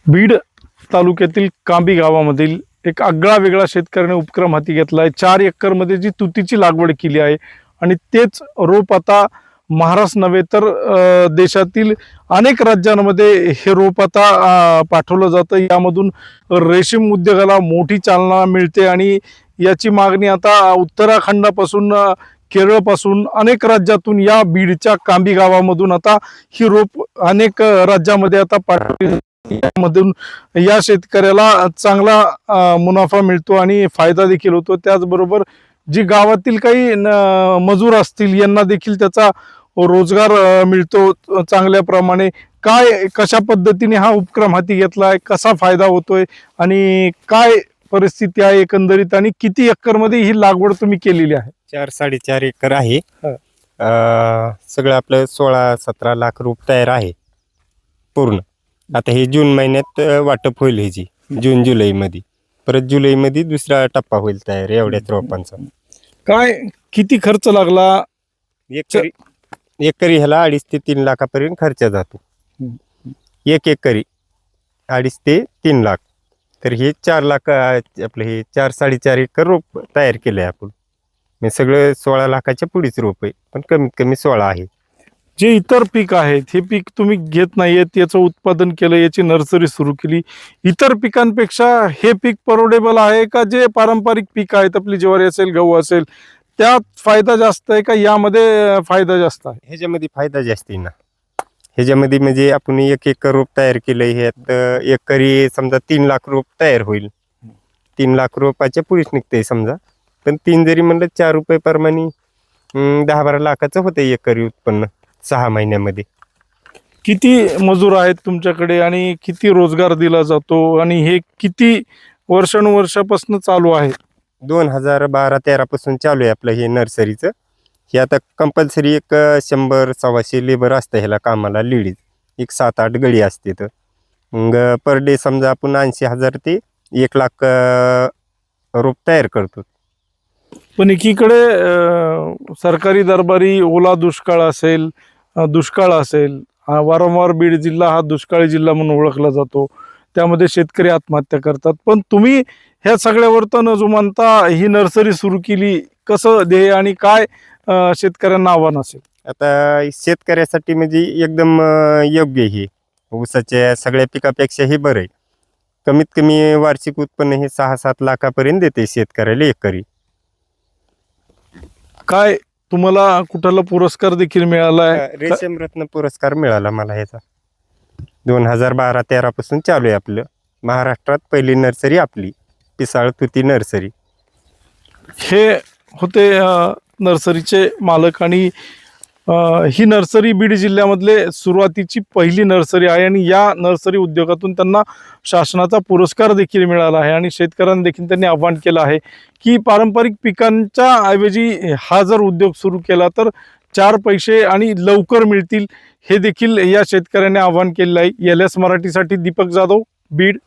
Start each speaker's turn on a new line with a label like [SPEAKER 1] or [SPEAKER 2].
[SPEAKER 1] बीड तालुक्यातील कांबी गावामधील एक आगळा वेगळा शेतकऱ्याने उपक्रम हाती घेतला आहे। 4 एकरमध्ये जी तुतीची लागवड केली आहे आणि तेच रोप आता महाराष्ट्र नव्हे तर देशातील अनेक राज्यांमध्ये हे रोप आता पाठवलं जातं। यामधून रेशीम उद्योगाला मोठी चालना मिळते आणि याची मागणी आता उत्तराखंडापासून केरळपासून अनेक राज्यातून या बीडच्या कांबी गावामधून आता ही रोप अनेक राज्यामध्ये आता पाठवली मधून या शेतकऱ्याला चांगला मुनाफा मिळतो आणि फायदा देखील होतो। त्याचबरोबर जी गावातील काही मजूर असतील यांना देखील त्याचा रोजगार मिळतो चांगल्या प्रमाणे। काय कशा पद्धतीने हा उपक्रम हाती घेतलाय, कसा फायदा होतोय आणि काय परिस्थिती आहे एकंदरीत आणि किती एकर मध्ये ही लागवड तुम्ही केलेली आहे?
[SPEAKER 2] 4-4.5 एकर आहे। सगळं आपलं 16-17 लाख रोप तयार आहे पूर्ण। आता हे जून महिन्यात वाटप होईल ह्याची, जून जुलै मध्ये, परत जुलै मध्ये दुसरा टप्पा होईल तयार एवढ्याच रोपांचा।
[SPEAKER 1] काय किती खर्च लागला?
[SPEAKER 2] एकरी ह्याला 2.5 ते 3 लाखापर्यंत खर्च जातो। एक एकरी 2.5 ते 3 लाख, तर हे 4 लाख आपलं हे 4-4.5 एकर रोप तयार केलंय आपण। मी सगळं 16 लाखाच्या पुढेच रोप आहे, पण कमीत कमी 16 आहे।
[SPEAKER 1] जे इतर पीक आहेत हे पीक तुम्ही घेत नाहीयेत, याचं उत्पादन केलं, याची नर्सरी सुरू केली, इतर पिकांपेक्षा हे पीक परवडेबल आहे का? जे पारंपरिक पीक आहेत आपली ज्वारी असेल, गहू असेल, त्यात फायदा जास्त आहे का यामध्ये फायदा जास्त आहे?
[SPEAKER 2] ह्याच्यामध्ये फायदा जास्त आहे ना। ह्याच्यामध्ये म्हणजे आपण 1 एकर रोप तयार केलंय, ह्यात एकरी समजा 3 लाख रोप तयार होईल। 3 लाख रोपाच्या पुढेच निघते समजा, पण 3 जरी म्हणलं 4 रुपये प्रमाणे 10-12 लाखाचं होतं एकरी उत्पन्न 6 महिन्यामध्ये।
[SPEAKER 1] किती मजूर आहेत तुमच्याकडे आणि किती रोजगार दिला जातो आणि हे किती वर्षानुवर्षापासून चालू आहे?
[SPEAKER 2] 2012-13 पासून चालू आहे आपलं हे नर्सरीचं। हे आता कंपल्सरी एक 100-125 लेबर असतं ह्याला कामाला, लेडीज एक 7-8 गडी असते। तर मग पर डे समजा आपण 80,000 ते 1 लाख रोप तयार करतो।
[SPEAKER 1] पण एकीकडे सरकारी दरबारी ओला दुष्काळ असेल, वारंवार बीड जिल्हा हा दुष्काळी जिल्हा म्हणून ओळखला जातो, त्यामध्ये शेतकरी आत्महत्या करतात। पण तुम्ही ह्या सगळ्यावर तर न जुमानता ही नर्सरी सुरू केली, कसं ध्येय आणि काय शेतकऱ्यांना आव्हान असेल?
[SPEAKER 2] आता शेतकऱ्यासाठी म्हणजे एकदम योग्य हे ऊसाच्या सगळ्या पिकापेक्षा हे बरं आहे। कमीत कमी वार्षिक उत्पन्न हे 6-7 लाखापर्यंत देते शेतकऱ्याला एकरी।
[SPEAKER 1] काय तुम्हाला कुठला पुरस्कार देखील मिळाला आहे?
[SPEAKER 2] रेशम रत्न पुरस्कार मिळाला मला ह्याचा। 2012-13 पासून चालू आहे आपलं। महाराष्ट्रात पहिली नर्सरी आपली पिसाळ तुती नर्सरी।
[SPEAKER 1] हे होते नर्सरीचे मालक आणि ही नर्सरी बीड जिल्ह्यामधले सुरुवातीची पहिली नर्सरी आहे आणि या नर्सरी उद्योगातून त्यांना शासनाचा पुरस्कार देखील मिळाला आहे। आणि शेतकऱ्यांना देखील त्यांनी आव्हान केलं आहे की पारंपरिक पिकांच्या ऐवजी हा जर उद्योग सुरू केला तर 4 पैसे आणि लवकर मिळतील, हे देखील या शेतकऱ्यांनी आव्हान केलेलं आहे। LS मराठीसाठी दीपक जाधव, बीड।